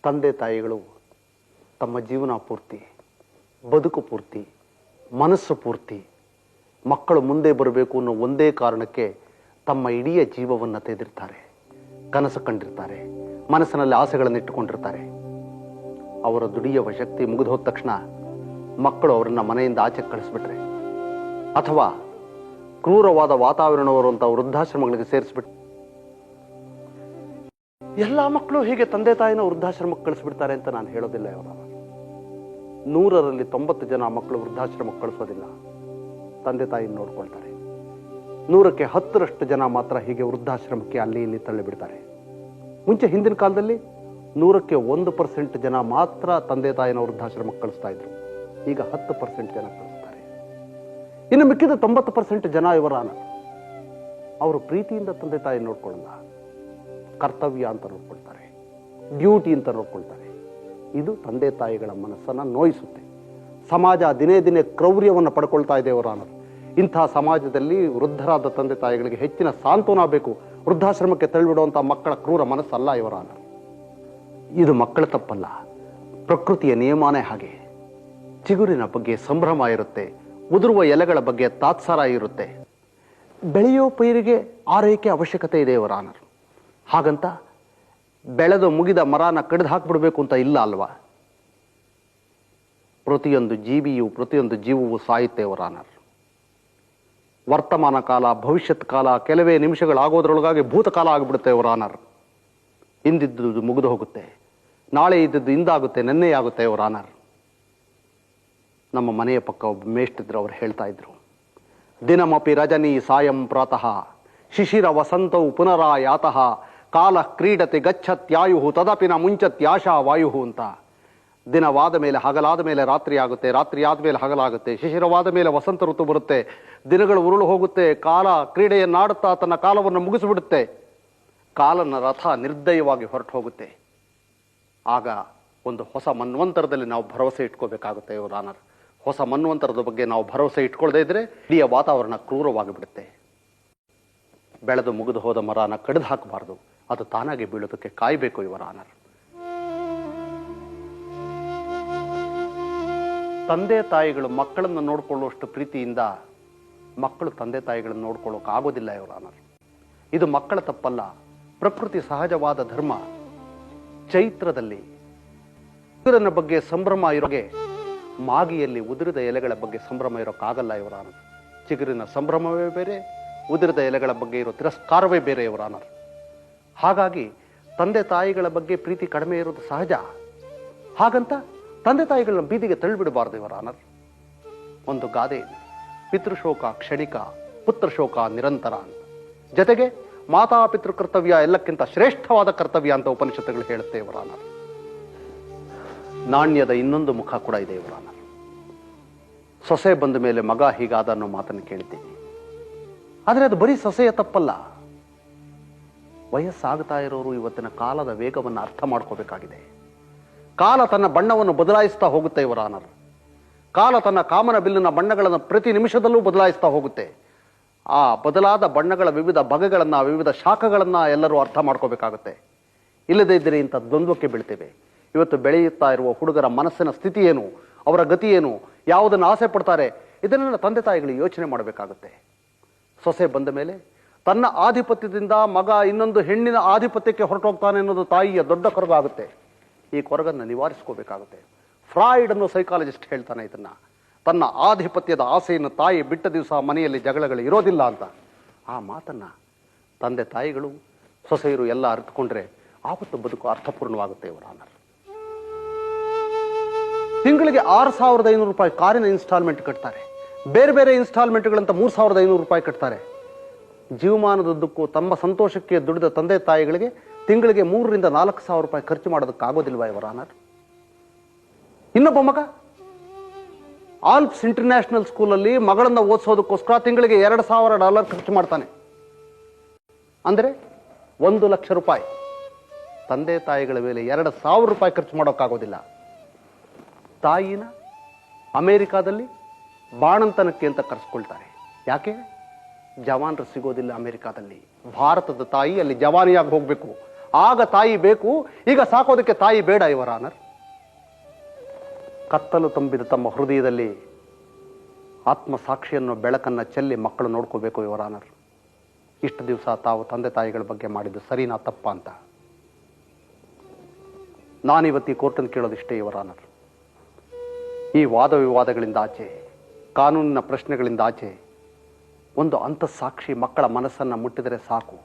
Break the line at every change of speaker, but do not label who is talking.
ತಂದೆ ತಾಯಿಗಳು ತಮ್ಮ ಜೀವನ ಪೂರ್ತಿ, ಬದುಕು ಪೂರ್ತಿ, ಮನಸ್ಸು ಪೂರ್ತಿ ಮಕ್ಕಳು ಮುಂದೆ ಬರಬೇಕು ಅನ್ನೋ ಒಂದೇ ಕಾರಣಕ್ಕೆ ತಮ್ಮ ಇಡೀ ಜೀವವನ್ನು ತೆಗೆದಿರ್ತಾರೆ, ಕನಸು ಕಂಡಿರ್ತಾರೆ, ಮನಸ್ಸಿನಲ್ಲಿ ಆಸೆಗಳನ್ನು ಇಟ್ಟುಕೊಂಡಿರ್ತಾರೆ. ಅವರ ದುಡಿಯುವ ಶಕ್ತಿ ಮುಗಿದು ಹೋದ ತಕ್ಷಣ ಮಕ್ಕಳು ಅವರನ್ನ ಮನೆಯಿಂದ ಆಚೆ ಕಳಿಸ್ಬಿಟ್ರೆ ಅಥವಾ ಕ್ರೂರವಾದ ವಾತಾವರಣವಿರುವಂತಹ ವೃದ್ಧಾಶ್ರಮಗಳಿಗೆ ಸೇರಿಸ್ಬಿಟ್ಟು, ಎಲ್ಲಾ ಮಕ್ಕಳು ಹೀಗೆ ತಂದೆ ತಾಯಿನ ವೃದ್ಧಾಶ್ರಮಕ್ಕೆ ಕಳಿಸ್ಬಿಡ್ತಾರೆ ಅಂತ ನಾನು ಹೇಳೋದಿಲ್ಲ. ಇವರ 100ರಲ್ಲಿ 90 ಜನ ಮಕ್ಕಳು ವೃದ್ಧಾಶ್ರಮಕ್ಕೆ ಕಳಿಸೋದಿಲ್ಲ, ತಂದೆ ತಾಯಿ ನೋಡ್ಕೊಳ್ತಾರೆ. 100ಕ್ಕೆ 10ರಷ್ಟು ಜನ ಮಾತ್ರ ಹೀಗೆ ವೃದ್ಧಾಶ್ರಮಕ್ಕೆ ಅಲ್ಲಿ ಇಲ್ಲಿ ತಳ್ಳಿಬಿಡ್ತಾರೆ. ಮುಂಚೆ ಹಿಂದಿನ ಕಾಲದಲ್ಲಿ 100ಕ್ಕೆ 1% ಜನ ಮಾತ್ರ ತಂದೆ ತಾಯಿನ ವೃದ್ಧಾಶ್ರಮಕ್ಕೆ ಕಳಿಸ್ತಾ ಇದ್ರು. ಈಗ 10% ಜನ ಕಳಿಸ್ತಾರೆ. ಇನ್ನು ಮಿಕ್ಕಿದ 90% ಜನ ಇವರ ಅವರು ಪ್ರೀತಿಯಿಂದ ತಂದೆ ತಾಯಿ ನೋಡ್ಕೊಳ್ಳಲ್ಲ, ಕರ್ತವ್ಯ ಅಂತ ನೋಡ್ಕೊಳ್ತಾರೆ, ಡ್ಯೂಟಿ ಅಂತ ನೋಡ್ಕೊಳ್ತಾರೆ. ಇದು ತಂದೆ ತಾಯಿಗಳ ಮನಸ್ಸನ್ನ ನೋಯಿಸುತ್ತೆ. ಸಮಾಜ ದಿನೇ ದಿನೇ ಕ್ರೌರ್ಯವನ್ನು ಪಡ್ಕೊಳ್ತಾ ಇದೆ ಅವರ ಇಂಥ ಸಮಾಜದಲ್ಲಿ ವೃದ್ಧರಾದ ತಂದೆ ತಾಯಿಗಳಿಗೆ ಹೆಚ್ಚಿನ ಸಾಂತ್ವನ ಬೇಕು. ವೃದ್ಧಾಶ್ರಮಕ್ಕೆ ತಳ್ಳಿಬಿಡುವಂಥ ಮಕ್ಕಳ ಕ್ರೂರ ಮನಸ್ಸಲ್ಲ ಇವರ ಇದು ಮಕ್ಕಳ ತಪ್ಪಲ್ಲ, ಪ್ರಕೃತಿಯ ನಿಯಮನೇ ಹಾಗೆ. ಚಿಗುರಿನ ಬಗ್ಗೆ ಸಂಭ್ರಮ ಇರುತ್ತೆ, ಉದುರುವ ಎಲೆಗಳ ಬಗ್ಗೆ ತಾತ್ಸಾರ ಇರುತ್ತೆ. ಬೆಳೆಯೋ ಪೈರಿಗೆ ಆರೈಕೆ ಅವಶ್ಯಕತೆ ಇದೆ ಇವರ ಹಾಗಂತ ಬೆಳೆದು ಮುಗಿದ ಮರನ ಕಡಿದು ಹಾಕ್ಬಿಡ್ಬೇಕು ಅಂತ ಇಲ್ಲ ಅಲ್ವಾ. ಪ್ರತಿಯೊಂದು ಜೀವಿಯು, ಪ್ರತಿಯೊಂದು ಜೀವವು ಸಾಯುತ್ತೆ ಇವರ ವರ್ತಮಾನ ಕಾಲ, ಭವಿಷ್ಯತ್ ಕಾಲ ಕೆಲವೇ ನಿಮಿಷಗಳಾಗೋದ್ರೊಳಗಾಗಿ ಭೂತಕಾಲ ಆಗಿಬಿಡುತ್ತೆ ಇವರ ಹಿಂದಿದ್ದು ಮುಗಿದು ಹೋಗುತ್ತೆ, ನಾಳೆ ಇದ್ದದ್ದು ಇಂದಾಗುತ್ತೆ, ನೆನ್ನೆ ಆಗುತ್ತೆ ಇವರ ನಮ್ಮ ಮನೆಯ ಪಕ್ಕ ಒಬ್ಬ ಮೇಷ್ಟಿದ್ರು, ಅವ್ರು ಹೇಳ್ತಾ ಇದ್ರು, ದಿನಮಪಿ ರಜನಿ ಸಾಯಂ ಪ್ರಾತಃ ಶಿಶಿರ ವಸಂತವು ಪುನರಾಯಾತಃ ಕಾಲ ಕ್ರೀಡತೆ ಗಚ್ಚತ್ಯಾಯು ತದಪಿನ ಮುಂಚತ್ಯಾಶಾ ವಾಯು ಅಂತ. ದಿನವಾದ ಮೇಲೆ ಹಗಲಾದ ಮೇಲೆ ರಾತ್ರಿ ಆಗುತ್ತೆ, ರಾತ್ರಿ ಆದ್ಮೇಲೆ ಹಗಲಾಗುತ್ತೆ, ಶಿಶಿರವಾದ ಮೇಲೆ ವಸಂತ ಋತು ಬರುತ್ತೆ, ದಿನಗಳು ಉರುಳು ಹೋಗುತ್ತೆ, ಕಾಲ ಕ್ರೀಡೆಯನ್ನಾಡುತ್ತಾ ತನ್ನ ಕಾಲವನ್ನು ಮುಗಿಸಿಬಿಡುತ್ತೆ, ಕಾಲನ ರಥ ನಿರ್ದಯವಾಗಿ ಹೊರಟು ಹೋಗುತ್ತೆ. ಆಗ ಒಂದು ಹೊಸ ಮನ್ವಂತರದಲ್ಲಿ ನಾವು ಭರವಸೆ ಇಟ್ಕೋಬೇಕಾಗುತ್ತೆ ಇವರ ಹೊಸ ಮನ್ವಂತರದ ಬಗ್ಗೆ ನಾವು ಭರವಸೆ ಇಟ್ಕೊಳ್ಳದೇ ಇದ್ರೆ ಇಡೀ ವಾತಾವರಣ ಕ್ರೂರವಾಗಿ ಬಿಡುತ್ತೆ. ಬೆಳೆದು ಮುಗಿದು ಹೋದ ಮರನ ಕಡಿದು ಹಾಕಬಾರ್ದು, ಅದು ತಾನಾಗಿ ಬೀಳೋದಕ್ಕೆ ಕಾಯಬೇಕು ಇವರ ತಂದೆ ತಾಯಿಗಳು ಮಕ್ಕಳನ್ನು ನೋಡ್ಕೊಳ್ಳುವಷ್ಟು ಪ್ರೀತಿಯಿಂದ ಮಕ್ಕಳು ತಂದೆ ತಾಯಿಗಳನ್ನು ನೋಡ್ಕೊಳ್ಳೋಕೆ ಆಗೋದಿಲ್ಲ ಇವರ ಇದು ಮಕ್ಕಳ ತಪ್ಪಲ್ಲ, ಪ್ರಕೃತಿ ಸಹಜವಾದ ಧರ್ಮ. ಚೈತ್ರದಲ್ಲಿ ಉದುರನ ಬಗ್ಗೆ ಸಂಭ್ರಮ ಇರೋಗೆ ಮಾಗಿಯಲ್ಲಿ ಉದುರಿದ ಎಲೆಗಳ ಬಗ್ಗೆ ಸಂಭ್ರಮ ಇರೋಕ್ಕಾಗಲ್ಲ ಇವರ ಚಿಗುರಿನ ಸಂಭ್ರಮವೇ ಬೇರೆ, ಉದುರಿದ ಎಲೆಗಳ ಬಗ್ಗೆ ಇರೋ ತಿರಸ್ಕಾರವೇ ಬೇರೆ ಇವರ ಹಾಗಾಗಿ ತಂದೆ ತಾಯಿಗಳ ಬಗ್ಗೆ ಪ್ರೀತಿ ಕಡಿಮೆ ಇರೋದು ಸಹಜ. ಹಾಗಂತ ತಂದೆ ತಾಯಿಗಳನ್ನ ಬೀದಿಗೆ ತಳ್ಳಿಬಿಡಬಾರ್ದು ಇವರ ಒಂದು ಗಾದೆ, ಪಿತೃಶೋಕ ಕ್ಷಣಿಕ, ಪುತ್ರಶೋಕ ನಿರಂತರ ಅಂತ. ಜೊತೆಗೆ ಮಾತಾಪಿತೃ ಕರ್ತವ್ಯ ಎಲ್ಲಕ್ಕಿಂತ ಶ್ರೇಷ್ಠವಾದ ಕರ್ತವ್ಯ ಅಂತ ಉಪನಿಷತ್ತುಗಳು ಹೇಳುತ್ತೆ ಇವರ ನಾಣ್ಯದ ಇನ್ನೊಂದು ಮುಖ ಕೂಡ ಇದೆ ಇವರ ಸೊಸೆ ಬಂದ ಮೇಲೆ ಮಗ ಹೀಗಾದ ಅನ್ನೋ ಮಾತನ್ನು ಕೇಳಿದ್ದೀನಿ. ಆದರೆ ಅದು ಬರೀ ಸೊಸೆಯ ತಪ್ಪಲ್ಲ. ವಯಸ್ಸಾಗ್ತಾ ಇರೋರು ಇವತ್ತಿನ ಕಾಲದ ವೇಗವನ್ನು ಅರ್ಥ ಮಾಡ್ಕೋಬೇಕಾಗಿದೆ. ಕಾಲ ತನ್ನ ಬಣ್ಣವನ್ನು ಬದಲಾಯಿಸ್ತಾ ಹೋಗುತ್ತೆ ಇವರ ಕಾಲ ತನ್ನ ಕಾಮನ ಬಿಲ್ಲಿನ ಬಣ್ಣಗಳನ್ನು ಪ್ರತಿ ನಿಮಿಷದಲ್ಲೂ ಬದಲಾಯಿಸ್ತಾ ಹೋಗುತ್ತೆ. ಆ ಬದಲಾದ ಬಣ್ಣಗಳ ವಿವಿಧ ಬಗೆಗಳನ್ನ, ವಿವಿಧ ಶಾಖಗಳನ್ನ ಎಲ್ಲರೂ ಅರ್ಥ ಮಾಡ್ಕೋಬೇಕಾಗುತ್ತೆ. ಇಲ್ಲದೇ ಇದ್ದರೆ ಇಂಥ ದ್ವಂದ್ವಕ್ಕೆ ಬೀಳ್ತೇವೆ. ಇವತ್ತು ಬೆಳೆಯುತ್ತಾ ಇರುವ ಹುಡುಗರ ಮನಸ್ಸಿನ ಸ್ಥಿತಿ ಏನು, ಅವರ ಗತಿ ಏನು, ಯಾವುದನ್ನು ಆಸೆ ಪಡ್ತಾರೆ, ಇದನ್ನೆಲ್ಲ ತಂದೆ ತಾಯಿಗಳು ಯೋಚನೆ ಮಾಡಬೇಕಾಗುತ್ತೆ. ಸೊಸೆ ಬಂದ ಮೇಲೆ ತನ್ನ ಆಧಿಪತ್ಯದಿಂದ ಮಗ ಇನ್ನೊಂದು ಹೆಣ್ಣಿನ ಆಧಿಪತ್ಯಕ್ಕೆ ಹೊರಟೋಗ್ತಾನೆ ಅನ್ನೋದು ತಾಯಿಯ ದೊಡ್ಡ ಕೊರಗಾಗುತ್ತೆ. ಈ ಕೊರಗನ್ನು ನಿವಾರಿಸ್ಕೋಬೇಕಾಗುತ್ತೆ. ಫ್ರಾಯ್ಡ್ ಅನ್ನೋ ಸೈಕಾಲಜಿಸ್ಟ್ ಹೇಳ್ತಾನೆ ಇದನ್ನ. ತನ್ನ ಆಧಿಪತ್ಯದ ಆಸೆಯನ್ನು ತಾಯಿ ಬಿಟ್ಟ ದಿವಸ ಮನೆಯಲ್ಲಿ ಜಗಳಗಳು ಇರೋದಿಲ್ಲ ಅಂತ. ಆ ಮಾತನ್ನ ತಂದೆ ತಾಯಿಗಳು ಸೊಸೆಯರು ಎಲ್ಲ ಅರ್ಥಕೊಂಡ್ರೆ ಆವತ್ತು ಬದುಕು ಅರ್ಥಪೂರ್ಣವಾಗುತ್ತೆ ಇವರ ತಿಂಗಳಿಗೆ 6,500 ರೂಪಾಯಿ ಕಾರಿನ ಇನ್ಸ್ಟಾಲ್ಮೆಂಟ್ ಕಟ್ತಾರೆ, ಬೇರೆ ಬೇರೆ ಇನ್ಸ್ಟಾಲ್ಮೆಂಟ್ಗಳಂತ 3,500 ರೂಪಾಯಿ ಕಟ್ತಾರೆ. ಜೀವಮಾನದುದ್ದಕ್ಕೂ ತಮ್ಮ ಸಂತೋಷಕ್ಕೆ ದುಡಿದ ತಂದೆ ತಾಯಿಗಳಿಗೆ ತಿಂಗಳಿಗೆ 3,000 ರಿಂದ 4,000 ರೂಪಾಯಿ ಖರ್ಚು ಮಾಡೋದಕ್ಕಾಗೋದಿಲ್ವಾ ಇವರ ಇನ್ನೊಬ್ಬ ಮಗ ಆಲ್ಪ್ಸ್ ಇಂಟರ್ನ್ಯಾಷನಲ್ ಸ್ಕೂಲಲ್ಲಿ ಮಗಳನ್ನ ಓದಿಸೋದಕ್ಕೋಸ್ಕರ ತಿಂಗಳಿಗೆ $2,000 ಖರ್ಚು ಮಾಡ್ತಾನೆ. ಅಂದ್ರೆ 1,00,000 ರೂಪಾಯಿ. ತಂದೆ ತಾಯಿಗಳ ಮೇಲೆ 2,000 ರೂಪಾಯಿ ಖರ್ಚು ಮಾಡೋಕ್ಕಾಗೋದಿಲ್ಲ. ತಾಯಿನ ಅಮೆರಿಕಾದಲ್ಲಿ ಬಾಣಂತನಕ್ಕೆ ಅಂತ ಕರೆಸ್ಕೊಳ್ತಾರೆ. ಯಾಕೆ? ಜವಾನರು ಸಿಗೋದಿಲ್ಲ ಅಮೆರಿಕಾದಲ್ಲಿ. ಭಾರತದ ತಾಯಿ ಅಲ್ಲಿ ಜವಾನಿಯಾಗಿ ಹೋಗ್ಬೇಕು, ಆಗ ತಾಯಿ ಬೇಕು, ಈಗ ಸಾಕೋದಕ್ಕೆ ತಾಯಿ ಬೇಡ ಯುವರ್ ಆನರ್. ಕತ್ತಲು ತುಂಬಿದ ತಮ್ಮ ಹೃದಯದಲ್ಲಿ ಆತ್ಮಸಾಕ್ಷಿಯನ್ನು ಬೆಳಕನ್ನು ಚೆಲ್ಲಿ ಮಕ್ಕಳು ನೋಡ್ಕೋಬೇಕು ಯುವರ್ ಆನರ್. ಇಷ್ಟು ದಿವಸ ತಾವು ತಂದೆ ತಾಯಿಗಳ ಬಗ್ಗೆ ಮಾಡಿದ್ದು ಸರಿನಾ ತಪ್ಪ ಅಂತ ನಾನಿವತ್ತು ಈ ಕೋರ್ಟನ್ನು ಕೇಳೋದಿಷ್ಟೇ ಯುವರ್ ಆನರ್. ಈ ವಾದ ವಿವಾದಗಳಿಂದ ಆಚೆ, ಕಾನೂನಿನ ಪ್ರಶ್ನೆಗಳಿಂದ ಆಚೆ ಒಂದು ಅಂತಃಸಾಕ್ಷಿ ಮಕ್ಕಳ ಮನಸ್ಸನ್ನು ಮುಟ್ಟಿದರೆ ಸಾಕು.